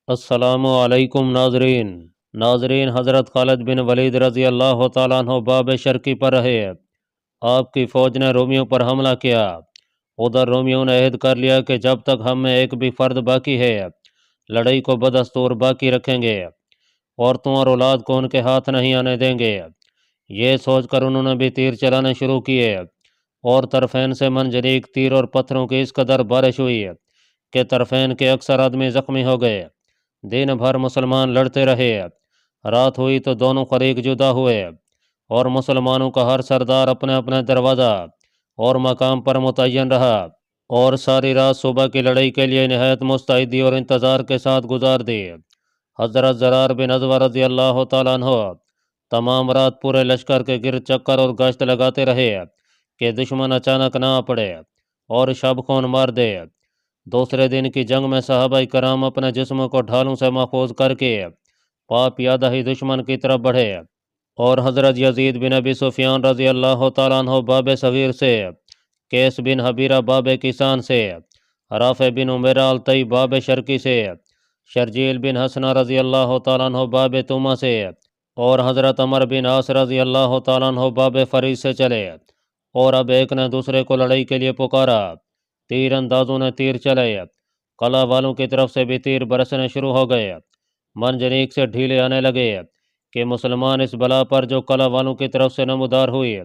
السلام علیکم ناظرین حضرت خالد بن ولید رضی اللہ تعالیٰ عنہ باب شرکی پر رہے۔ آپ کی فوج نے رومیوں پر حملہ کیا۔ ادھر رومیوں نے عہد کر لیا کہ جب تک ہم میں ایک بھی فرد باقی ہے لڑائی کو بدستور باقی رکھیں گے، عورتوں اور اولاد کو ان کے ہاتھ نہیں آنے دیں گے۔ یہ سوچ کر انہوں نے بھی تیر چلانے شروع کیے اور طرفین سے منجنیق تیر اور پتھروں کی اس قدر بارش ہوئی کہ طرفین کے اکثر آدمی زخمی ہو گئے۔ دن بھر مسلمان لڑتے رہے۔ رات ہوئی تو دونوں فریق جدا ہوئے اور مسلمانوں کا ہر سردار اپنے اپنے دروازہ اور مقام پر متعین رہا اور ساری رات صبح کی لڑائی کے لیے نہایت مستعدی اور انتظار کے ساتھ گزار دی۔ حضرت زرار بن ازور رضی اللہ تعالیٰ عنہ تمام رات پورے لشکر کے گرد چکر اور گشت لگاتے رہے کہ دشمن اچانک نہ آ پڑے اور شب خون مار دے۔ دوسرے دن کی جنگ میں صحابہ کرام اپنے جسموں کو ڈھالوں سے محفوظ کر کے پا پیادہ ہی دشمن کی طرف بڑھے اور حضرت یزید بن ابی سفیان رضی اللہ تعالیٰ عنہ باب صغیر سے، کیس بن حبیرہ باب کسان سے، رافع بن عمیرہ الطی باب شرکی سے، شرجیل بن حسنہ رضی اللہ تعالیٰ عنہ باب توما سے اور حضرت عمر بن عاص رضی اللہ تعالیٰ عنہ باب فریض سے چلے۔ اور اب ایک نے دوسرے کو لڑائی کے لیے پکارا۔ تیر اندازوں نے تیر چلائے، قلعہ والوں کی طرف سے بھی تیر برسنے شروع ہو گئے۔ منجنیق سے ڈھیلے آنے لگے کہ مسلمان اس بلا پر جو قلعہ والوں کی طرف سے نمودار ہوئی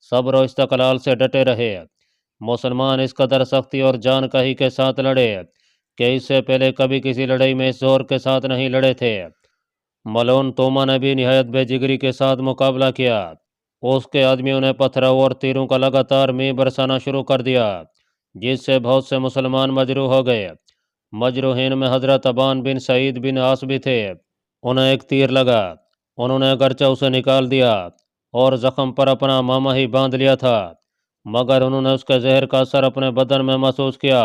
صبر و استقلال سے ڈٹے رہے۔ مسلمان اس قدر سختی اور جان کہی کے ساتھ لڑے کہ اس سے پہلے کبھی کسی لڑائی میں اس زور کے ساتھ نہیں لڑے تھے۔ ملون توما نے بھی نہایت بے جگری کے ساتھ مقابلہ کیا۔ اس کے آدمیوں نے پتھروں اور تیروں کا لگاتار می برسانا شروع کر دیا جس سے بہت سے مسلمان مجروح ہو گئے۔ مجروحین میں حضرت ابان بن سعید بن عاص بھی تھے۔ انہیں ایک تیر لگا، انہوں نے اگرچہ اسے نکال دیا اور زخم پر اپنا امامہ ہی باندھ لیا تھا مگر انہوں نے اس کے زہر کا اثر اپنے بدن میں محسوس کیا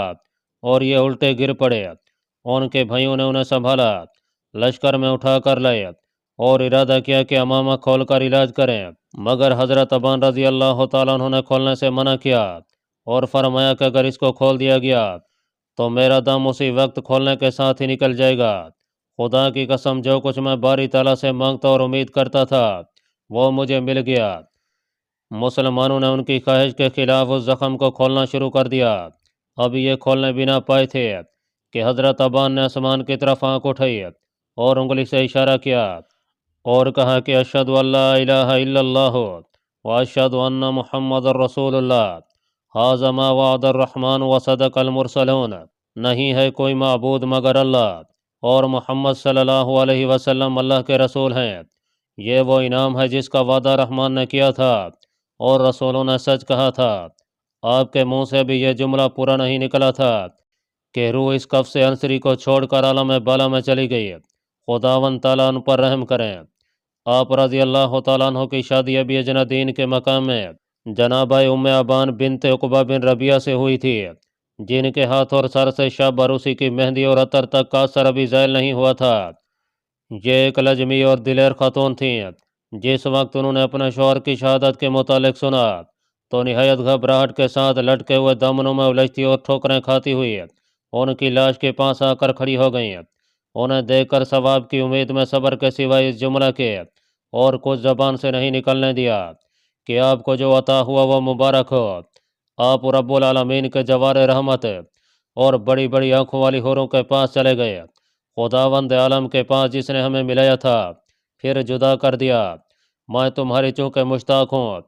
اور یہ الٹے گر پڑے۔ ان کے بھائیوں نے انہیں سنبھالا، لشکر میں اٹھا کر لائے اور ارادہ کیا کہ امامہ کھول کر علاج کریں مگر حضرت ابان رضی اللہ تعالیٰ عنہ نے کھولنے سے منع کیا اور فرمایا کہ اگر اس کو کھول دیا گیا تو میرا دم اسی وقت کھولنے کے ساتھ ہی نکل جائے گا۔ خدا کی قسم جو کچھ میں باری تعالیٰ سے مانگتا اور امید کرتا تھا وہ مجھے مل گیا۔ مسلمانوں نے ان کی خواہش کے خلاف اس زخم کو کھولنا شروع کر دیا۔ اب یہ کھولنے بھی نہ پائے تھے کہ حضرت ابان نے آسمان کی طرف آنکھ اٹھائی اور انگلی سے اشارہ کیا اور کہا کہ اشہد ان لا الہ الا اللہ واشہد ان محمد رسول اللہ، ھذا ما وعد الرحمن وصدق المرسلون، نہیں ہے کوئی معبود مگر اللہ اور محمد صلی اللہ علیہ وسلم اللہ کے رسول ہیں۔ یہ وہ انعام ہے جس کا وعدہ رحمان نے کیا تھا اور رسولوں نے سچ کہا تھا۔ آپ کے منہ سے بھی یہ جملہ پورا نہیں نکلا تھا کہ روح اس کف سے انصری کو چھوڑ کر عالم بالا میں چلی گئی، خداوند تعالیٰ ان پر رحم کریں۔ آپ رضی اللہ تعالیٰ عنہ کی شادی ابی اجندین کے مقام میں جناب ام ابان بنت عقبہ بن ربیعہ سے ہوئی تھی جن کے ہاتھ اور سر سے شب عروسی کی مہندی اور عطر تک کا اثر ابھی زائل نہیں ہوا تھا۔ یہ ایک لجمی اور دلیر خاتون تھیں۔ جس وقت انہوں نے اپنے شوہر کی شہادت کے متعلق سنا تو نہایت گھبراہٹ کے ساتھ لٹکے ہوئے دامنوں میں الجھتی اور ٹھوکریں کھاتی ہوئی ان کی لاش کے پاس آ کر کھڑی ہو گئیں۔ انہیں دیکھ کر ثواب کی امید میں صبر کے سوائے اس جملہ کے اور کچھ زبان سے نہیں نکلنے دیا کہ آپ کو جو عطا ہوا وہ مبارک ہو۔ آپ رب العالمین کے جوار رحمت اور بڑی بڑی آنکھوں والی حوروں کے پاس چلے گئے۔ خداوند عالم کے پاس جس نے ہمیں ملایا تھا پھر جدا کر دیا، میں تمہاری چونکہ مشتاق ہوں،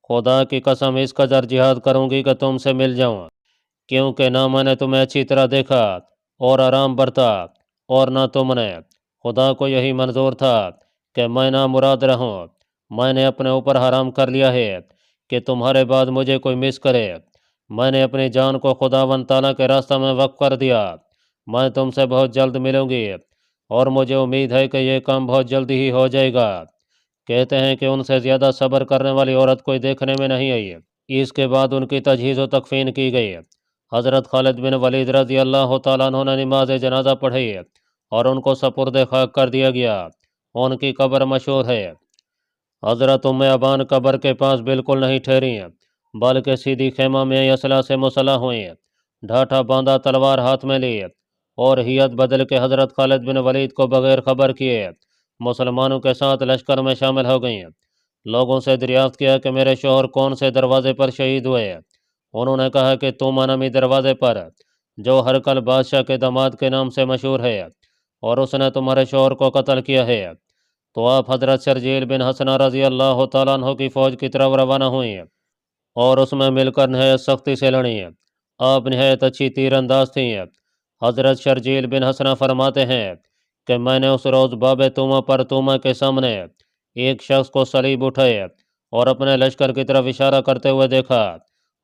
خدا کی قسم اس قدر جہاد کروں گی کہ تم سے مل جاؤں، کیونکہ نہ میں نے تمہیں اچھی طرح دیکھا اور آرام برتا اور نہ تم نے۔ خدا کو یہی منظور تھا کہ میں نامراد رہوں۔ میں نے اپنے اوپر حرام کر لیا ہے کہ تمہارے بعد مجھے کوئی مس کرے۔ میں نے اپنی جان کو خداوند تعالیٰ کے راستہ میں وقف کر دیا۔ میں تم سے بہت جلد ملوں گی اور مجھے امید ہے کہ یہ کام بہت جلدی ہی ہو جائے گا۔ کہتے ہیں کہ ان سے زیادہ صبر کرنے والی عورت کوئی دیکھنے میں نہیں آئی۔ اس کے بعد ان کی تجہیز و تکفین کی گئی۔ حضرت خالد بن ولید رضی اللہ تعالیٰ عنہ نے نماز جنازہ پڑھی اور ان کو سپرد خاک کر دیا گیا۔ ان کی قبر مشہور ہے۔ حضرت ام ابان قبر کے پاس بالکل نہیں ٹھہری بلکہ سیدھی خیمہ میں اسلحہ سے مسلح ہوئیں، ڈھاٹا باندھا، تلوار ہاتھ میں لی اور ہیت بدل کے حضرت خالد بن ولید کو بغیر خبر کیے مسلمانوں کے ساتھ لشکر میں شامل ہو گئیں۔ لوگوں سے دریافت کیا کہ میرے شوہر کون سے دروازے پر شہید ہوئے؟ انہوں نے کہا کہ توما نامی دروازے پر، جو ہرکل بادشاہ کے داماد کے نام سے مشہور ہے، اور اس نے تمہارے شوہر کو قتل کیا ہے۔ تو آپ حضرت شرجیل بن حسنہ رضی اللہ تعالیٰ عنہ کی فوج کی طرف روانہ ہوئیں اور اس میں مل کر نہایت سختی سے لڑیں۔ آپ نہایت اچھی تیر انداز تھیں۔ حضرت شرجیل بن حسنہ فرماتے ہیں کہ میں نے اس روز باب توما پر توما کے سامنے ایک شخص کو صلیب اٹھائے اور اپنے لشکر کی طرف اشارہ کرتے ہوئے دیکھا،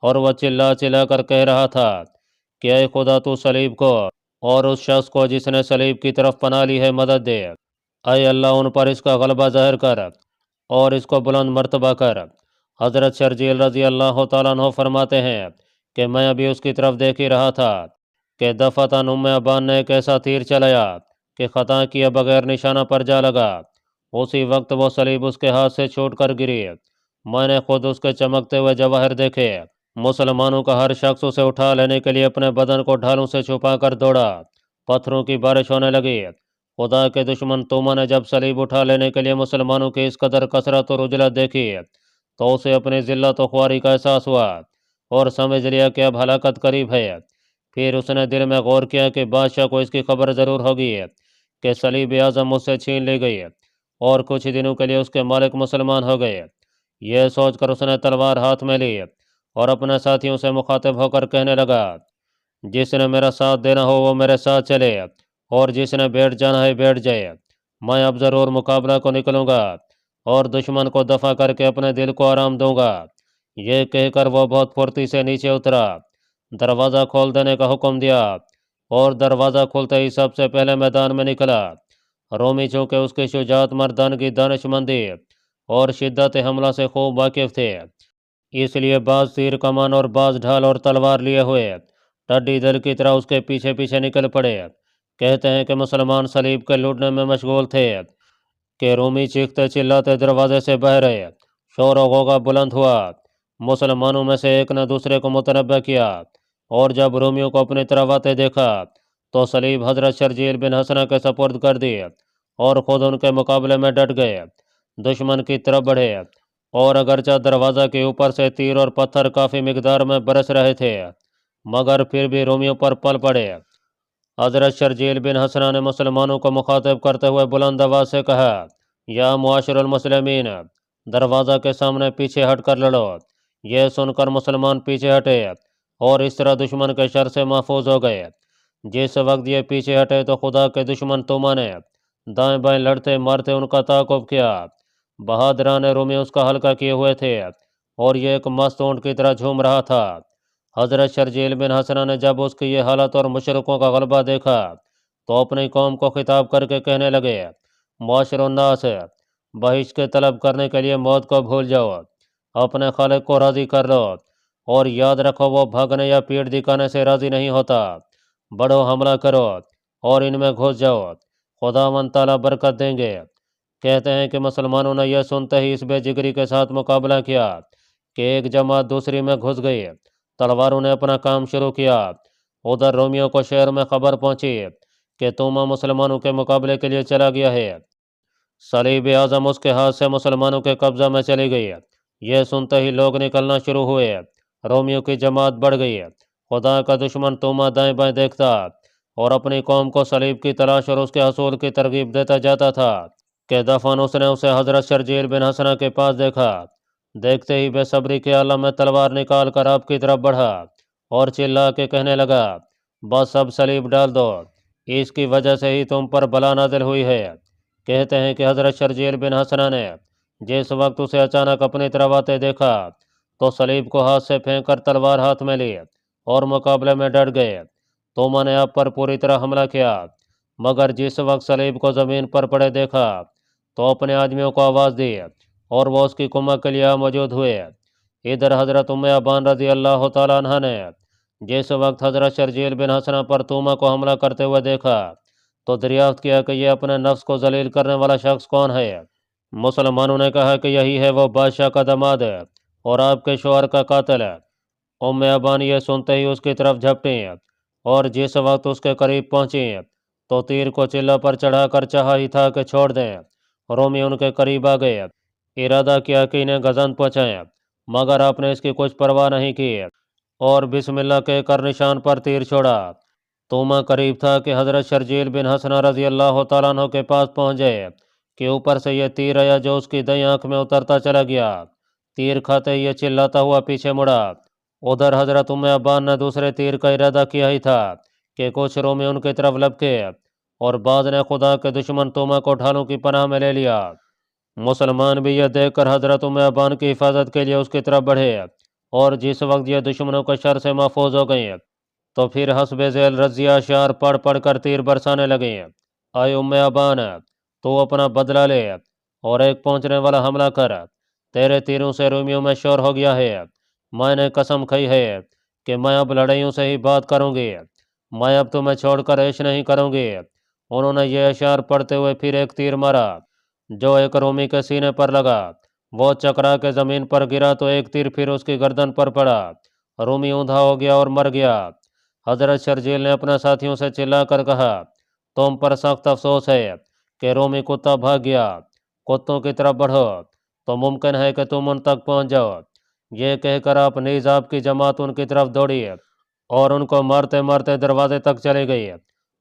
اور وہ چلا چلا کر کہہ رہا تھا کہ اے خدا تو صلیب کو اور اس شخص کو جس نے صلیب کی طرف پناہ لی ہے مدد دے۔ اے اللہ ان پر اس کا غلبہ ظاہر کر اور اس کو بلند مرتبہ کر۔ حضرت شرجیل رضی اللہ تعالیٰ عنہ فرماتے ہیں کہ میں ابھی اس کی طرف دیکھ ہی رہا تھا کہ دفعتاً ابان نے ایک ایسا تیر چلایا کہ خطا کیے بغیر نشانہ پر جا لگا۔ اسی وقت وہ صلیب اس کے ہاتھ سے چھوٹ کر گری۔ میں نے خود اس کے چمکتے ہوئے جواہر دیکھے۔ مسلمانوں کا ہر شخص اسے اٹھا لینے کے لیے اپنے بدن کو ڈھالوں سے چھپا کر دوڑا۔ پتھروں کی بارش ہونے لگی۔ خدا کے دشمن توما نے جب صلیب اٹھا لینے کے لیے مسلمانوں کی اس قدر کثرت اور عجلت دیکھی تو اسے اپنی ذلت و خواری کا احساس ہوا اور سمجھ لیا کہ اب ہلاکت قریب ہے۔ پھر اس نے دل میں غور کیا کہ بادشاہ کو اس کی خبر ضرور ہوگی کہ صلیب اعظم مجھ سے چھین لی گئی اور کچھ دنوں کے لیے اس کے مالک مسلمان ہو گئے۔ یہ سوچ کر اس نے تلوار ہاتھ میں لی اور اپنے ساتھیوں سے مخاطب ہو کر کہنے لگا، جس نے میرا ساتھ دینا ہو وہ میرے ساتھ چلے اور جس نے بیٹھ جانا ہے بیٹھ جائے۔ میں اب ضرور مقابلہ کو نکلوں گا اور دشمن کو دفع کر کے اپنے دل کو آرام دوں گا۔ یہ کہہ کر وہ بہت پھرتی سے نیچے اترا، دروازہ کھول دینے کا حکم دیا اور دروازہ کھلتے ہی سب سے پہلے میدان میں نکلا۔ رومی چونکہ اس کی شجاعت، مردانگی، دانش مندی اور شدت حملہ سے خوب واقف تھے، اس لیے بعض تیر کمان اور بعض ڈھال اور تلوار لیے ہوئے ٹڈی دل کی طرح اس کے پیچھے پیچھے نکل پڑے۔ کہتے ہیں کہ مسلمان صلیب کے لوٹنے میں مشغول تھے کہ رومی چیختے چلاتے دروازے سے باہر آئے۔ شور و غوغا بلند ہوا۔ مسلمانوں میں سے ایک نے دوسرے کو متنبہ کیا، اور جب رومیوں کو اپنی طرف آتے دیکھا تو صلیب حضرت شرجیل بن حسنہ کے سپرد کر دی اور خود ان کے مقابلے میں ڈٹ گئے۔ دشمن کی طرف بڑھے اور اگرچہ دروازہ کے اوپر سے تیر اور پتھر کافی مقدار میں برس رہے تھے مگر پھر بھی رومیوں پر پل پڑے۔ حضرت شرجیل بن حسنہ نے مسلمانوں کو مخاطب کرتے ہوئے بلند آواز سے کہا، یا معاشر المسلمین، دروازہ کے سامنے پیچھے ہٹ کر لڑو۔ یہ سن کر مسلمان پیچھے ہٹے اور اس طرح دشمن کے شر سے محفوظ ہو گئے۔ جس وقت یہ پیچھے ہٹے تو خدا کے دشمن توما نے دائیں بائیں لڑتے مارتے ان کا تعاقب کیا۔ بہادران رومی اس کا حلقہ کیے ہوئے تھے اور یہ ایک مست اونٹ کی طرح جھوم رہا تھا۔ حضرت شرجیل بن حسنہ نے جب اس کی یہ حالت اور مشرکوں کا غلبہ دیکھا تو اپنی قوم کو خطاب کر کے کہنے لگے، معاشر الناس، بہشت کے طلب کرنے کے لیے موت کو بھول جاؤ، اپنے خالق کو راضی کر لو اور یاد رکھو وہ بھاگنے یا پیٹ دکھانے سے راضی نہیں ہوتا۔ بڑھو، حملہ کرو اور ان میں گھس جاؤ، خداوند تعالیٰ برکت دیں گے۔ کہتے ہیں کہ مسلمانوں نے یہ سنتے ہی اس بے جگری کے ساتھ مقابلہ کیا کہ ایک جماعت دوسری میں گھس گئی۔ تلواروں نے اپنا کام شروع کیا۔ ادھر رومیوں کو شہر میں خبر پہنچی کہ توما مسلمانوں کے مقابلے کے لیے چلا گیا ہے۔ صلیب اعظم اس کے ہاتھ سے مسلمانوں کے قبضہ میں چلی گئی۔ یہ سنتے ہی لوگ نکلنا شروع ہوئے۔ رومیوں کی جماعت بڑھ گئی۔ خدا کا دشمن توما دائیں بائیں دیکھتا اور اپنی قوم کو صلیب کی تلاش اور اس کے حصول کی ترغیب دیتا جاتا تھا کہ دفعہ اس نے اسے حضرت شرجیل بن حسنہ کے پاس دیکھا۔ دیکھتے ہی بے صبری کے عالم میں تلوار نکال کر آپ کی طرف بڑھا اور چلا کے کہنے لگا، بس اب صلیب ڈال دو، اس کی وجہ سے ہی تم پر بلا نازل ہوئی ہے۔ کہتے ہیں کہ حضرت شرجیل بن حسنہ نے جس وقت اسے اچانک اپنی طرف آتے دیکھا تو صلیب کو ہاتھ سے پھینک کر تلوار ہاتھ میں لی اور مقابلے میں ڈٹ گئے۔ توما نے آپ پر پوری طرح حملہ کیا مگر جس وقت صلیب کو زمین پر پڑے دیکھا تو اپنے آدمیوں کو آواز دی اور وہ اس کی کمک کے لیے موجود ہوئے۔ ادھر حضرت ابان رضی اللہ تعالیٰ عنہ نے جس وقت حضرت شرجیل بن حسنہ پر توما کو حملہ کرتے ہوئے دیکھا تو دریافت کیا کہ یہ اپنے نفس کو ذلیل کرنے والا شخص کون ہے۔ مسلمانوں نے کہا کہ یہی ہے وہ بادشاہ کا داماد اور آپ کے شوہر کا قاتل۔ ابان یہ سنتے ہی اس کی طرف جھپٹیں اور جس وقت اس کے قریب پہنچی تو تیر کو چلہ پر چڑھا کر چاہا ہی تھا کہ چھوڑ دیں۔ رومی ان کے قریب آ گئے، ارادہ کیا کہ انہیں گزند پہنچائیں، مگر آپ نے اس کی کچھ پرواہ نہیں کی اور بسم اللہ کہہ کر نشان پر تیر چھوڑا۔ توما قریب تھا کہ حضرت شرجیل بن حسنہ رضی اللہ تعالیٰ عنہ کے پاس پہنچ جائے کہ اوپر سے یہ تیر آیا جو اس کی دائیں آنکھ میں اترتا چلا گیا۔ تیر کھاتے یہ چلاتا ہوا پیچھے مڑا۔ ادھر حضرت ام ابان نے دوسرے تیر کا ارادہ کیا ہی تھا کہ کچھ رومی ان کی طرف لپکے اور بعض نے خدا کے دشمن توما کو ڈھالوں کی پناہ میں لے لیا۔ مسلمان بھی یہ دیکھ کر حضرت ام ابان کی حفاظت کے لیے اس کی طرف بڑھے اور جس وقت یہ دشمنوں کے شر سے محفوظ ہو گئیں تو پھر حسب ذیل رضیہ اشعار پڑھ پڑھ کر تیر برسانے لگیں۔ اے ام ابان، تو اپنا بدلہ لے اور ایک پہنچنے والا حملہ کر، تیرے تیروں سے رومیوں میں شور ہو گیا ہے۔ میں نے قسم کھائی ہے کہ میں اب لڑائیوں سے ہی بات کروں گی، میں اب تمہیں چھوڑ کر عیش نہیں کروں گی۔ انہوں نے یہ اشعار پڑھتے ہوئے پھر ایک تیر مارا جو ایک رومی کے سینے پر لگا، وہ چکرا کے زمین پر گرا تو ایک تیر پھر اس کی گردن پر پڑا، رومی اوندھا ہو گیا اور مر گیا۔ حضرت شرجیل نے اپنے ساتھیوں سے چلا کر کہا، تم پر سخت افسوس ہے کہ رومی کتا بھاگ گیا، کتوں کی طرف بڑھو تو ممکن ہے کہ تم ان تک پہنچ جاؤ۔ یہ کہہ کر آپ نیز آپ کی جماعت ان کی طرف دوڑی اور ان کو مارتے مارتے دروازے تک چلے گئی۔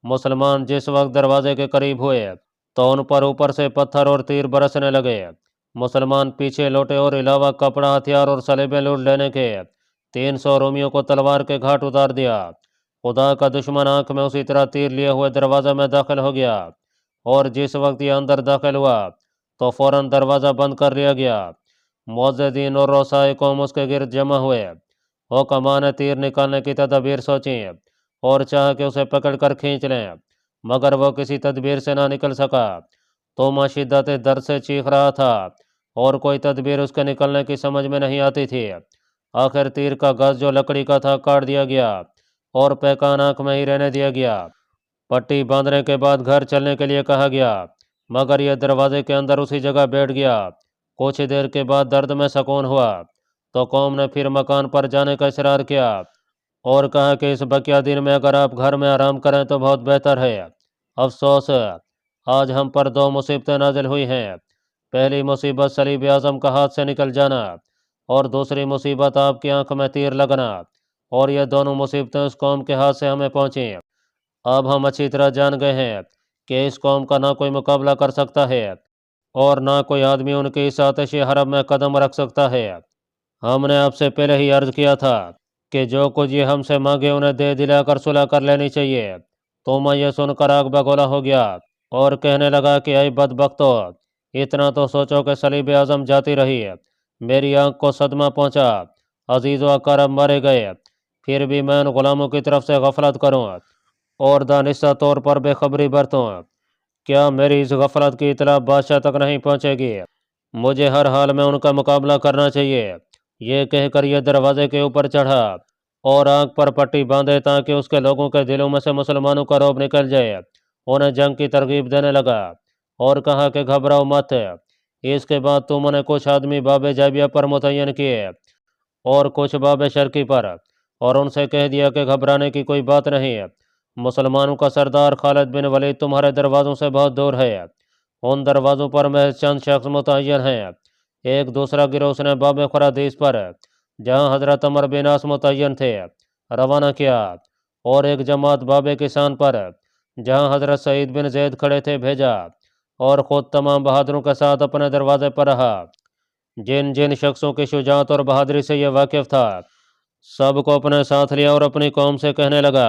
مسلمان جس وقت دروازے کے قریب ہوئے تو ان پر اوپر سے پتھر اور تیر برسنے لگے۔ مسلمان پیچھے لوٹے اور علاوہ کپڑا، ہتھیار اور صلیبیں لوٹ لینے کے 300 رومیوں کو تلوار کے گھاٹ اتار دیا۔ خدا کا دشمن آنکھ میں اسی طرح تیر لیے ہوئے دروازہ میں داخل ہو گیا اور جس وقت یہ اندر داخل ہوا تو فوراً دروازہ بند کر لیا گیا۔ معززین اور روسائے قوم اس کے گرد جمع ہوئے۔ حکماں نے تیر نکالنے کی تدابیر سوچیں اور چاہا کہ اسے پکڑ کر کھینچ لیں، مگر وہ کسی تدبیر سے نہ نکل سکا۔ توما شدت درد سے چیخ رہا تھا اور کوئی تدبیر اس کے نکلنے کی سمجھ میں نہیں آتی تھی۔ آخر تیر کا گز جو لکڑی کا تھا کاٹ دیا گیا اور پیکان آنکھ میں ہی رہنے دیا گیا۔ پٹی باندھنے کے بعد گھر چلنے کے لیے کہا گیا، مگر یہ دروازے کے اندر اسی جگہ بیٹھ گیا۔ کچھ دیر کے بعد درد میں سکون ہوا تو قوم نے پھر مکان پر جانے کا اصرار کیا اور کہا کہ اس بقیہ دن میں اگر آپ گھر میں آرام کریں تو بہت بہتر ہے۔ افسوس، آج ہم پر 2 مصیبتیں نازل ہوئی ہیں۔ پہلی مصیبت صلیب اعظم کا ہاتھ سے نکل جانا اور دوسری مصیبت آپ کی آنکھ میں تیر لگنا، اور یہ دونوں مصیبتیں اس قوم کے ہاتھ سے ہمیں پہنچیں۔ اب ہم اچھی طرح جان گئے ہیں کہ اس قوم کا نہ کوئی مقابلہ کر سکتا ہے اور نہ کوئی آدمی ان کی اس آتشی حرب میں قدم رکھ سکتا ہے۔ ہم نے آپ سے پہلے ہی عرض کیا تھا کہ جو کچھ یہ ہم سے مانگے انہیں دے دلا کر صلح کر لینی چاہیے۔ توما یہ سن کر آگ بگولا ہو گیا اور کہنے لگا کہ اے بدبختو، اتنا تو سوچو کہ صلیب اعظم جاتی رہی، میری آنکھ کو صدمہ پہنچا، عزیز و اقارب مارے گئے، پھر بھی میں ان غلاموں کی طرف سے غفلت کروں اور دانستہ طور پر بے خبری برتوں؟ کیا میری اس غفلت کی اطلاع بادشاہ تک نہیں پہنچے گی؟ مجھے ہر حال میں ان کا مقابلہ کرنا چاہیے۔ یہ کہہ کر یہ دروازے کے اوپر چڑھا اور آنکھ پر پٹی باندھے تاکہ اس کے لوگوں کے دلوں میں سے مسلمانوں کا رعب نکل جائے، انہیں جنگ کی ترغیب دینے لگا اور کہا کہ گھبراؤ مت۔ اس کے بعد تم نے کچھ آدمی باب جابیہ پر متعین کیے اور کچھ باب شرقی پر، اور ان سے کہہ دیا کہ گھبرانے کی کوئی بات نہیں، مسلمانوں کا سردار خالد بن ولید تمہارے دروازوں سے بہت دور ہے، ان دروازوں پر محض چند شخص متعین ہیں۔ ایک دوسرا گروہ اس نے باب خرادیس پر، جہاں حضرت عمر بن عاص متعین تھے، روانہ کیا، اور ایک جماعت باب کسان پر، جہاں حضرت سعید بن زید کھڑے تھے، بھیجا اور خود تمام بہادروں کے ساتھ اپنے دروازے پر رہا۔ جن جن شخصوں کی شجاعت اور بہادری سے یہ واقف تھا سب کو اپنے ساتھ لیا اور اپنی قوم سے کہنے لگا،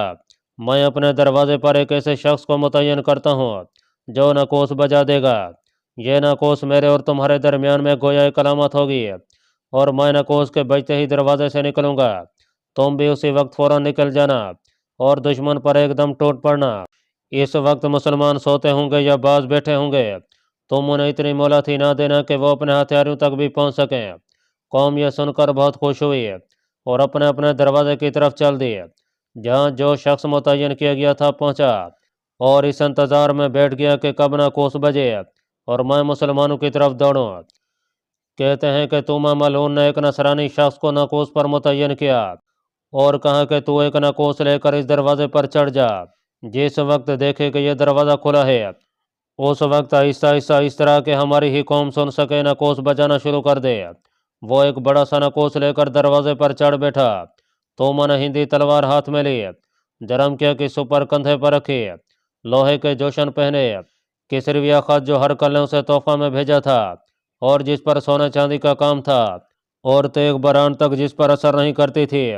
میں اپنے دروازے پر ایک ایسے شخص کو متعین کرتا ہوں جو ناقوس بجا دے گا۔ یہ ناقوس میرے اور تمہارے درمیان میں گویا ایک علامت ہوگی اور میں ناقوس کے بجتے ہی دروازے سے نکلوں گا، تم بھی اسی وقت فوراً نکل جانا اور دشمن پر ایک دم ٹوٹ پڑنا۔ اس وقت مسلمان سوتے ہوں گے یا باز بیٹھے ہوں گے، تم انہیں اتنی مہلت ہی نہ دینا کہ وہ اپنے ہتھیاروں تک بھی پہنچ سکیں۔ قوم یہ سن کر بہت خوش ہوئی اور اپنے اپنے دروازے کی طرف چل دی۔ جہاں جو شخص متعین کیا گیا تھا پہنچا اور اس انتظار میں بیٹھ گیا کہ کب ناقوس بجے اور میں مسلمانوں کی طرف دوڑوں۔ کہتے ہیں کہ توما ملعون نے ایک نصرانی شخص کو ناقوس پر متعین کیا اور کہا کہ تو ایک ناقوس لے کر اس دروازے پر چڑھ جا، جس وقت دیکھے کہ یہ دروازہ کھلا ہے اس وقت آہستہ آہستہ اس طرح کہ ہماری ہی قوم سن سکے ناقوس بجانا شروع کر دے۔ وہ ایک بڑا سا ناقوس لے کر دروازے پر چڑھ بیٹھا، تو من ہندی تلوار ہاتھ میں لی، جرم کیا کہ سپر کندھے پر رکھی، لوہے کے جوشن پہنے، کسرویہ خط جو ہر کل نے اسے تحفہ میں بھیجا تھا اور جس پر سونے چاندی کا کام تھا، اور تیغ بران تک جس پر اثر نہیں کرتی تھی،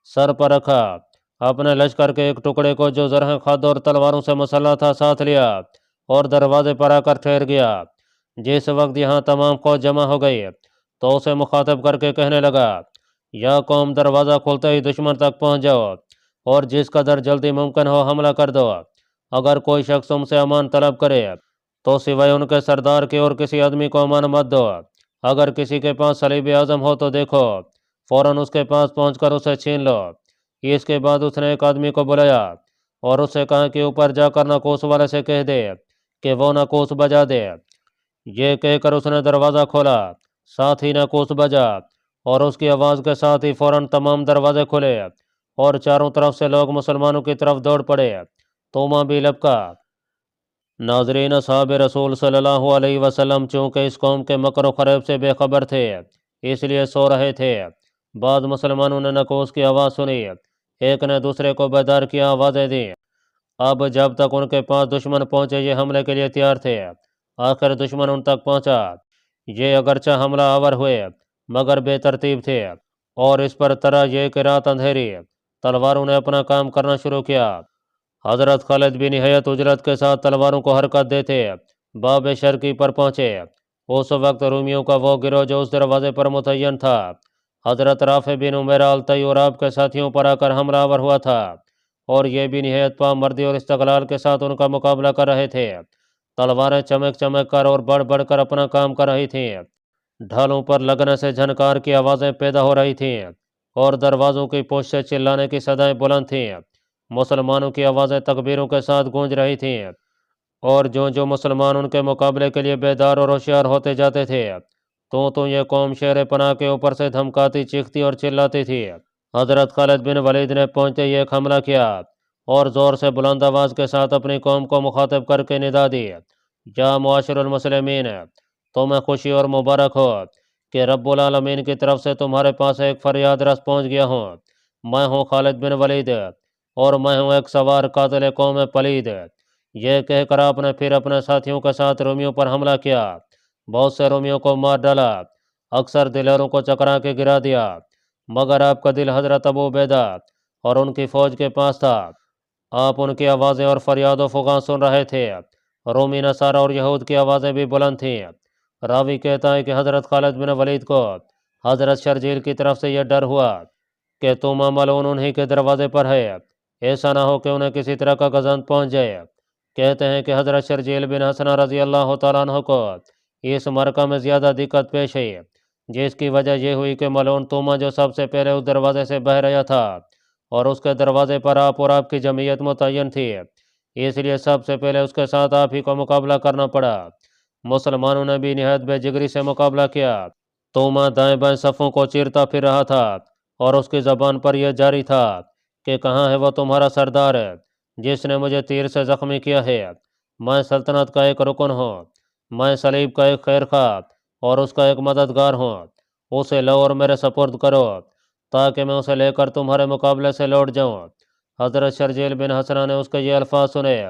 سر پر رکھا۔ اپنے لشکر کے ایک ٹکڑے کو جو زرہ خد اور تلواروں سے مسلح تھا ساتھ لیا اور دروازے پر آ کر ٹھہر گیا۔ جس وقت یہاں تمام فوج جمع ہو گئی تو اسے مخاطب کر کے کہنے لگا، یا قوم، دروازہ کھلتے ہی دشمن تک پہنچ جاؤ اور جس قدر جلدی ممکن ہو حملہ کر دو۔ اگر کوئی شخص تم سے امان طلب کرے تو سوائے ان کے سردار کے اور کسی آدمی کو امان مت دو۔ اگر کسی کے پاس صلیب اعظم ہو تو دیکھو فوراً اس کے پاس پہنچ کر اسے چھین لو۔ اس کے بعد اس نے ایک آدمی کو بلایا اور اس سے کہا کہ اوپر جا کر ناقوس والے سے کہہ دے کہ وہ ناقوس بجا دے۔ یہ کہہ کر اس نے دروازہ کھولا، ساتھ ہی ناقوس بجا اور اس کی آواز کے ساتھ ہی فوراً تمام دروازے کھلے اور چاروں طرف سے لوگ مسلمانوں کی طرف دوڑ پڑے۔ تومہ بھی لپکا۔ ناظرین، اصحاب رسول صلی اللہ علیہ وسلم چونکہ اس قوم کے مکر و فریب سے بے خبر تھے اس لیے سو رہے تھے۔ بعض مسلمانوں نے ناقوس کی آواز سنی، ایک نے دوسرے کو بیدار کیا، آوازیں دیں۔ اب جب تک ان کے پاس دشمن پہنچے یہ حملے کے لیے تیار تھے۔ آخر دشمن ان تک پہنچا۔ یہ اگرچہ حملہ آور ہوئے مگر بے ترتیب تھے، اور اس پر طرح یہ کہ رات اندھیری، تلواروں نے اپنا کام کرنا شروع کیا۔ حضرت خالد بھی نہایت اجرت کے ساتھ تلواروں کو حرکت دیتے باب شرقی پر پہنچے۔ اس وقت رومیوں کا وہ گروہ جو اس دروازے پر متعین تھا حضرت رافع بن عمیرہ الطئی اور آپ کے ساتھیوں پر آ کر حملہ آور ہوا تھا، اور یہ بھی نہایت پامردی اور استقلال کے ساتھ ان کا مقابلہ کر رہے تھے۔ تلواریں چمک چمک کر اور بڑھ بڑھ کر اپنا کام کر رہی تھیں، ڈھالوں پر لگنے سے جھنکار کی آوازیں پیدا ہو رہی تھیں اور دروازوں کی پوش سے چلانے کی صدائیں بلند تھیں۔ مسلمانوں کی آوازیں تکبیروں کے ساتھ گونج رہی تھیں، اور جو مسلمان ان کے مقابلے کے لیے بیدار اور ہوشیار ہوتے جاتے تھے تو یہ قوم شیر پناہ کے اوپر سے دھمکاتی، چیختی اور چلاتی تھی۔ حضرت خالد بن ولید نے پہنچتے ہی ایک حملہ کیا اور زور سے بلند آواز کے ساتھ اپنی قوم کو مخاطب کر کے ندا دی، یا معاشر المسلمین، تمہیں خوشی اور مبارک ہو کہ رب العالمین کی طرف سے تمہارے پاس ایک فریاد رس پہنچ گیا ہوں۔ میں ہوں خالد بن ولید اور میں ہوں ایک سوار قاتل قوم پلید۔ یہ کہہ کر آپ نے پھر اپنے ساتھیوں کے ساتھ رومیوں پر حملہ کیا، بہت سے رومیوں کو مار ڈالا، اکثر دلیروں کو چکرا کے گرا دیا، مگر آپ کا دل حضرت ابو عبیدہ اور ان کی فوج کے پاس تھا۔ آپ ان کی آوازیں اور فریاد و فغاں سن رہے تھے۔ رومی نصارہ اور یہود کی آوازیں بھی بلند تھیں۔ راوی کہتا ہے کہ حضرت خالد بن ولید کو حضرت شرجیل کی طرف سے یہ ڈر ہوا کہ تومہ ملعون انہی کے دروازے پر ہے، ایسا نہ ہو کہ انہیں کسی طرح کا گزند پہنچ جائے۔ کہتے ہیں کہ حضرت شرجیل بن حسنہ رضی اللہ تعالیٰ عنہ کو اس مرکہ میں زیادہ دقت پیش آئی، جس کی وجہ یہ ہوئی کہ ملعون تومہ جو سب سے پہلے اس دروازے سے بہ رہا تھا اور اس کے دروازے پر آپ اور آپ کی جمعیت متعین تھی، اس لیے سب سے پہلے اس کے ساتھ آپ ہی کو مقابلہ کرنا پڑا۔ مسلمانوں نے بھی نہایت بے جگری سے مقابلہ کیا۔ تومہ دائیں بائیں صفوں کو چیرتا پھر رہا تھا اور اس کی زبان پر یہ جاری تھا کہ کہاں ہے وہ تمہارا سردار جس نے مجھے تیر سے زخمی کیا ہے؟ میں سلطنت کا ایک رکن ہوں، میں صلیب کا ایک خیر خواہ اور اس کا ایک مددگار ہوں۔ اسے لو اور میرے سپرد کرو تاکہ میں اسے لے کر تمہارے مقابلے سے لوٹ جاؤں۔ حضرت شرجیل بن حسنہ نے اس کے یہ الفاظ سنے،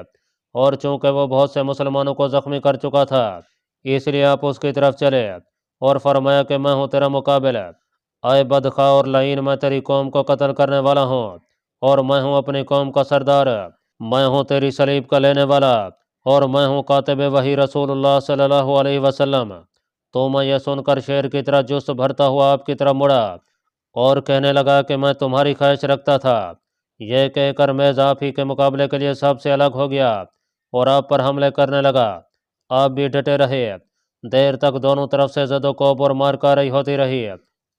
اور چونکہ وہ بہت سے مسلمانوں کو زخمی کر چکا تھا اس لیے آپ اس کی طرف چلے اور فرمایا کہ میں ہوں تیرا مقابل، اے بدخواہ اور لعین، میں تیری قوم کو قتل کرنے والا ہوں اور میں ہوں اپنی قوم کا سردار، میں ہوں تیری صلیب کا لینے والا اور میں ہوں کاتب وحی رسول اللہ صلی اللہ علیہ وسلم۔ تو میں یہ سن کر شیر کی طرح جوش بھرتا ہوا آپ کی طرف مڑا اور کہنے لگا کہ میں تمہاری خواہش رکھتا تھا۔ یہ کہہ کر میز آپ ہی کے مقابلے کے لیے سب سے الگ ہو گیا اور آپ پر حملے کرنے لگا۔ آپ بھی ڈٹے رہے، دیر تک دونوں طرف سے زد و کوب اور مار کاری ہوتی رہی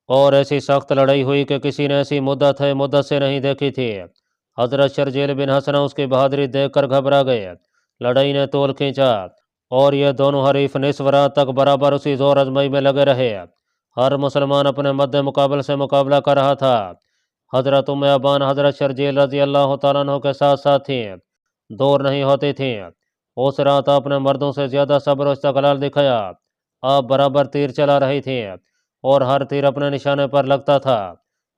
اور ایسی سخت لڑائی ہوئی کہ کسی نے ایسی مدت سے نہیں دیکھی تھی۔ حضرت شرجیل بن حسنہ اس کی بہادری دیکھ کر گھبرا گئے۔ لڑائی نے طول کھینچا اور یہ دونوں حریف نصف رات تک برابر اسی زور آزمائی میں لگے رہے۔ ہر مسلمان اپنے مد مقابل سے مقابلہ کر رہا تھا۔ حضرت ام ابان حضرت شرجیل رضی اللہ تعالیٰ عنہ کے ساتھ ساتھ تھیں، دور نہیں ہوتی تھیں۔ اس رات آپ نے مردوں سے زیادہ صبر و استقلال دکھایا۔ آپ برابر تیر چلا رہی تھیں اور ہر تیر اپنے نشانے پر لگتا تھا،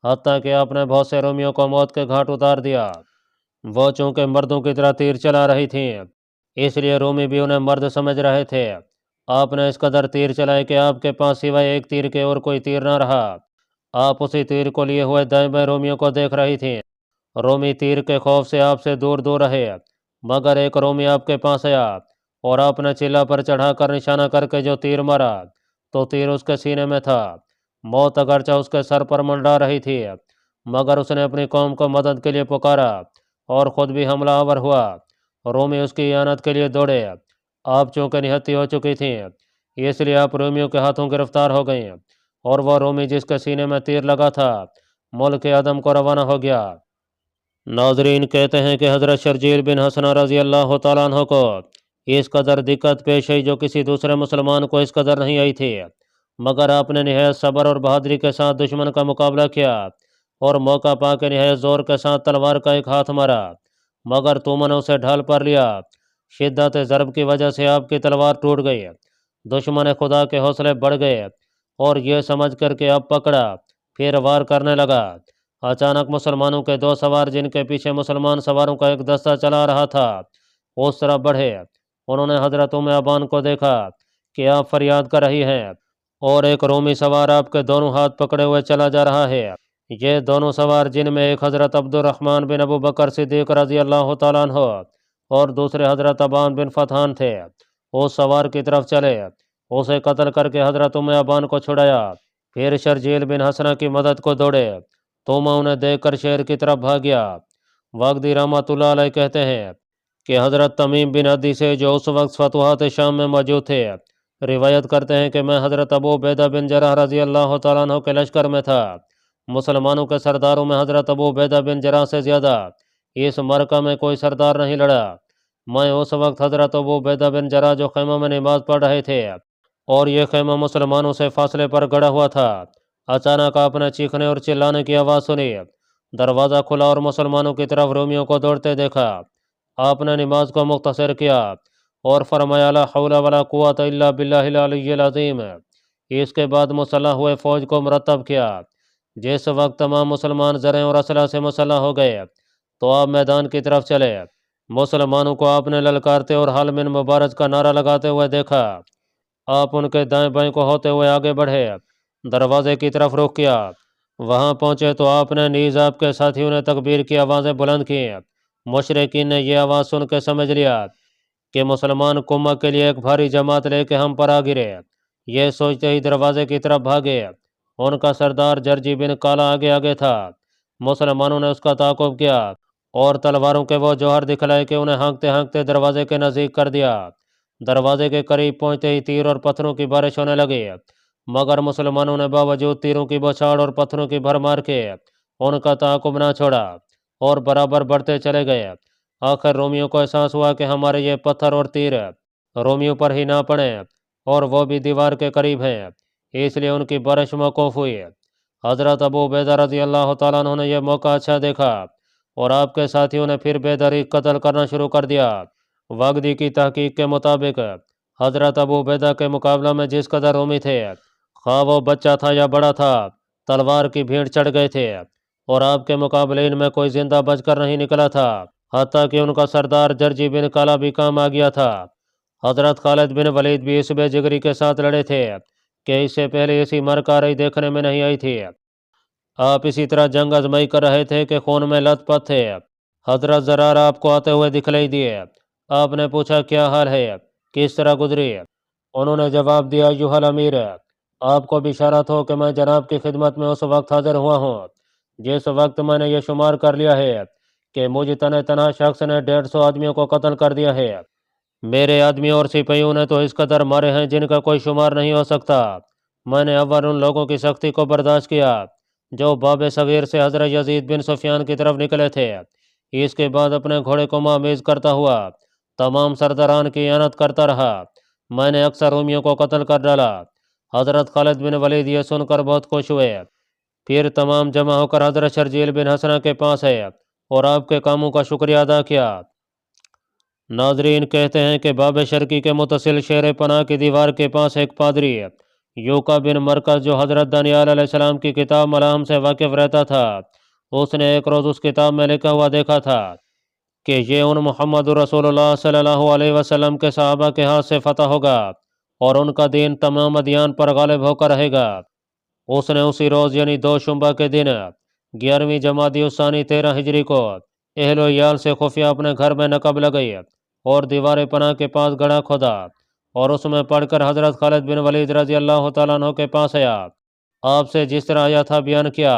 حتیٰ کہ آپ نے بہت سے رومیوں کو موت کے گھاٹ اتار دیا۔ وہ چونکہ مردوں کی طرح تیر چلا رہی تھیں، اس لیے رومی بھی انہیں مرد سمجھ رہے تھے۔ آپ نے اس قدر تیر چلائے کہ آپ کے پاس سوائے ایک تیر کے اور کوئی تیر نہ رہا۔ آپ اسی تیر کو لیے ہوئے دائیں بائیں رومیوں کو دیکھ رہی تھیں۔ رومی تیر کے خوف سے آپ سے دور دور رہے، مگر ایک رومی آپ کے پاس آیا اور آپ نے چلہ پر چڑھا کر نشانہ کر کے جو تیر مارا تو تیر اس کے سینے میں تھا۔ موت اگرچہ اس کے سر پر منڈا رہی تھی، مگر اس نے اپنی قوم کو مدد کے لیے پکارا اور خود بھی حملہ آور ہوا۔ رومی اس کی اعانت کے لیے دوڑے۔ آپ چونکہ نہتی ہو چکی تھیں، اس لیے آپ رومیوں کے ہاتھوں گرفتار ہو گئیں، اور وہ رومی جس کے سینے میں تیر لگا تھا ملک عدم کو روانہ ہو گیا۔ ناظرین، کہتے ہیں کہ حضرت شرجیل بن حسنہ رضی اللہ تعالیٰ عنہ کو اس قدر دقت پیش آئی جو کسی دوسرے مسلمان کو اس قدر نہیں آئی تھی، مگر آپ نے نہایت صبر اور بہادری کے ساتھ دشمن کا مقابلہ کیا اور موقع پا کے نہایت زور کے ساتھ تلوار کا ایک ہاتھ مارا، مگر تومہ نے اسے ڈھال پر لیا۔ شدت ضرب کی وجہ سے آپ کی تلوار ٹوٹ گئی۔ دشمن خدا کے حوصلے بڑھ گئے اور یہ سمجھ کر کہ اب پکڑا، پھر وار کرنے لگا۔ اچانک مسلمانوں کے دو سوار جن کے پیچھے مسلمان سواروں کا ایک دستہ چلا رہا تھا اس طرف بڑھے۔ انہوں نے حضرت ام ابان کو دیکھا کہ آپ فریاد کر رہی ہیں اور ایک رومی سوار آپ کے دونوں ہاتھ پکڑے ہوئے چلا جا رہا ہے۔ یہ دونوں سوار، جن میں ایک حضرت عبد الرحمن بن ابو بکر صدیق رضی اللہ تعالیٰ عنہ اور دوسرے حضرت ابان بن فتحان تھے، اس سوار کی طرف چلے، اسے قتل کر کے حضرت ام ابان کو چھڑایا، پھر شرجیل بن حسنہ کی مدد کو دوڑے۔ تومہ انہیں دیکھ کر شہر کی طرف بھاگ گیا۔ واقدی رحمۃ اللہ علیہ کہتے ہیں کہ حضرت تمیم بن عدی سے، جو اس وقت فتوحات شام میں موجود تھے، روایت کرتے ہیں کہ میں حضرت ابو عبیدہ بن جراح رضی اللہ تعالیٰ عنہ کے لشکر میں تھا۔ مسلمانوں کے سرداروں میں حضرت ابو عبیدہ بن جراح سے زیادہ اس مرکہ میں کوئی سردار نہیں لڑا۔ میں اس وقت حضرت ابو عبیدہ بن جراح جو خیمہ میں نماز پڑھ رہے تھے، اور یہ خیمہ مسلمانوں سے فاصلے پر گڑا ہوا تھا، اچانک آپ نے چیخنے اور چلانے کی آواز سنی۔ دروازہ کھلا اور مسلمانوں کی طرف رومیوں کو دوڑتے دیکھا۔ آپ نے نماز کو مختصر کیا اور فرمایا لا حول ولا قوت الا باللہ العلی العظیم۔ اس کے بعد مسلح ہوئے فوج کو مرتب کیا۔ جس وقت تمام مسلمان زریں اور اسلحہ سے مسلح ہو گئے تو آپ میدان کی طرف چلے۔ مسلمانوں کو آپ نے للکارتے اور حل من مبارز کا نعرہ لگاتے ہوئے دیکھا۔ آپ ان کے دائیں بائیں کو ہوتے ہوئے آگے بڑھے، دروازے کی طرف رخ کیا۔ وہاں پہنچے تو آپ نے نیز آپ کے ساتھیوں نے تکبیر کی آوازیں بلند کی۔ مشرکین نے یہ آواز سن کے سمجھ لیا کہ مسلمان کمہ کے لیے ایک بھاری جماعت لے کے ہم پر آ گرے۔ یہ سوچتے ہی دروازے کی طرف بھاگے۔ ان کا سردار جرجی بن کالا آگے آگے تھا۔ مسلمانوں نے اس کا تعاقب کیا اور تلواروں کے وہ جوہر دکھلائے کہ انہیں ہانکتے ہانکتے دروازے کے نزدیک کر دیا۔ دروازے کے قریب پہنچتے ہی تیر اور پتھروں کی بارش ہونے لگی، مگر مسلمانوں نے باوجود تیروں کی بوچھاڑ اور پتھروں کی بھرمار کے ان کا تعاقب نہ چھوڑا اور برابر بڑھتے چلے گئے۔ آخر رومیوں کو احساس ہوا کہ ہمارے یہ پتھر اور تیر رومیوں پر ہی نہ پڑیں، اور وہ بھی دیوار کے قریب ہیں، اس لیے ان کی بارش موقوف ہوئی۔ حضرت ابو عبیدہ رضی اللہ تعالیٰ عنہ نے یہ موقع اچھا دیکھا اور آپ کے ساتھیوں نے پھر بے دریغ قتل کرنا شروع کر دیا۔ واقدی کی تحقیق کے مطابق حضرت ابو عبیدہ کے مقابلہ میں جس قدر رومی تھے، خواہ وہ بچہ تھا یا بڑا تھا، تلوار کی بھیڑ چڑھ گئے تھے، اور آپ کے مقابلین میں کوئی زندہ بچ کر نہیں نکلا تھا، حتیٰ کہ ان کا سردار جرجی بن کالا بھی کام آ گیا تھا۔ حضرت خالد بن ولید بھی اس بے جگری کے ساتھ لڑے تھے کہ اس سے پہلے ایسی مرکارئی دیکھنے میں نہیں آئی تھی۔ آپ اسی طرح جنگ آزمائی کر رہے تھے کہ خون میں لت پت تھے۔ حضرت زرار آپ کو آتے ہوئے دکھلائی دیے۔ آپ نے پوچھا کیا حال ہے، کس طرح گزری؟ انہوں نے جواب دیا ایھا الامیر، آپ کو بشارت ہو کہ میں جناب کی خدمت میں اس وقت حاضر ہوا ہوں جس وقت میں نے یہ شمار کر لیا ہے کہ مجھ تنہا شخص نے 150 آدمیوں کو قتل کر دیا ہے۔ میرے آدمی اور سپاہیوں نے تو اس قدر مارے ہیں جن کا کوئی شمار نہیں ہو سکتا۔ میں نے اول ان لوگوں کی سختی کو برداشت کیا جو باب صغیر سے حضرت یزید بن سفیان کی طرف نکلے تھے۔ اس کے بعد اپنے گھوڑے کو مہمیز کرتا ہوا تمام سرداران کی اعانت کرتا رہا۔ میں نے اکثر رومیوں کو قتل کر ڈالا۔ حضرت خالد بن ولید یہ سن کر بہت خوش ہوئے، پھر تمام جمع ہو کر حضرت شرجیل بن حسنہ کے پاس ہے اور آپ کے کاموں کا شکریہ ادا کیا۔ ناظرین، کہتے ہیں کہ باب شرقی کے متصل شیر پناہ کی دیوار کے پاس ایک پادری یوکا بن مرکز، جو حضرت دانیال علیہ السلام کی کتاب ملاحم سے واقف رہتا تھا، اس نے ایک روز اس کتاب میں لکھا ہوا دیکھا تھا کہ یہ ان محمد رسول اللہ صلی اللہ علیہ وسلم کے صحابہ کے ہاتھ سے فتح ہوگا اور ان کا دین تمام ادیان پر غالب ہو کر رہے گا۔ اس نے اسی روز یعنی 2 شنبہ کے دن 11ویں جمادی الثانی 13 ہجری کو اہل و عیال سے خفیہ اپنے گھر میں نقب لگئی اور دیوار پناہ کے پاس گڑھا کھودا اور اس میں پڑھ کر حضرت خالد بن ولید رضی اللہ تعالیٰ عنہ کے پاس آیا۔ آپ سے جس طرح آیا تھا بیان کیا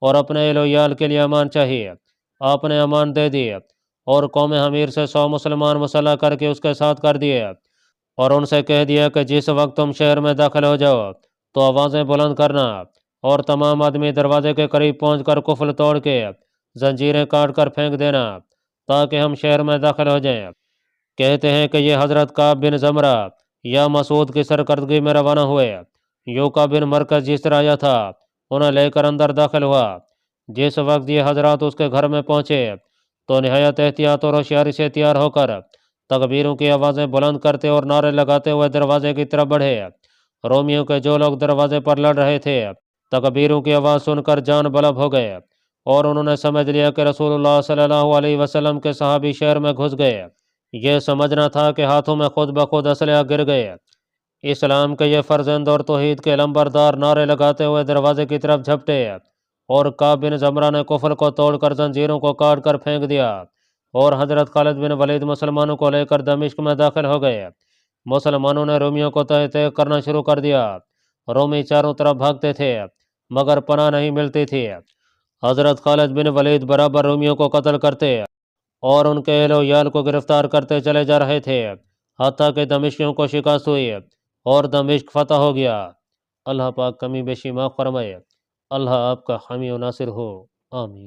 اور اپنے اہل و عیال کے لیے امان چاہیے۔ آپ نے امان دے دی اور قوم حمیر سے 100 مسلمان مسلح کر کے اس کے ساتھ کر دیے اور ان سے کہہ دیا کہ جس وقت تم شہر میں داخل ہو جاؤ تو آوازیں بلند کرنا اور تمام آدمی دروازے کے قریب پہنچ کر قفل توڑ کے زنجیریں کاٹ کر پھینک دینا تاکہ ہم شہر میں داخل ہو جائیں۔ کہتے ہیں کہ یہ حضرت کعب بن زمرہ یا مسعود کی سرکردگی میں روانہ ہوئے۔ یوکا بن مرکز جس طرح آیا تھا انہیں لے کر اندر داخل ہوا۔ جس وقت یہ حضرات اس کے گھر میں پہنچے تو نہایت احتیاط اور ہوشیاری سے تیار ہو کر تکبیروں کی آوازیں بلند کرتے اور نعرے لگاتے ہوئے دروازے کی طرف بڑھے۔ رومیوں کے جو لوگ دروازے پر لڑ رہے تھے تکبیروں کی آواز سن کر جان بلب ہو گئے اور انہوں نے سمجھ لیا کہ رسول اللہ صلی اللہ علیہ وسلم کے صحابی شہر میں گھس گئے۔ یہ سمجھنا تھا کہ ہاتھوں میں خود بخود اسلحہ گر گئے۔ اسلام کے یہ فرزند اور توحید کے علمبردار نعرے لگاتے ہوئے دروازے کی طرف جھپٹے اور کعب بن زمرہ نے قفل کو توڑ کر زنجیروں کو کاٹ کر پھینک دیا اور حضرت خالد بن ولید مسلمانوں کو لے کر دمشق میں داخل ہو گئے۔ مسلمانوں نے رومیوں کو تہہ تہہ کرنا شروع کر دیا۔ رومی چاروں طرف بھاگتے تھے مگر پناہ نہیں ملتی تھی۔ حضرت خالد بن ولید برابر رومیوں کو قتل کرتے اور ان کے اہل و عیال کو گرفتار کرتے چلے جا رہے تھے حتیٰ کہ دمشقیوں کو شکست ہوئی اور دمشق فتح ہو گیا۔ اللہ پاک کمی بیشی معاف فرمائے۔ اللہ آپ کا حامی و ناصر ہو، آمین۔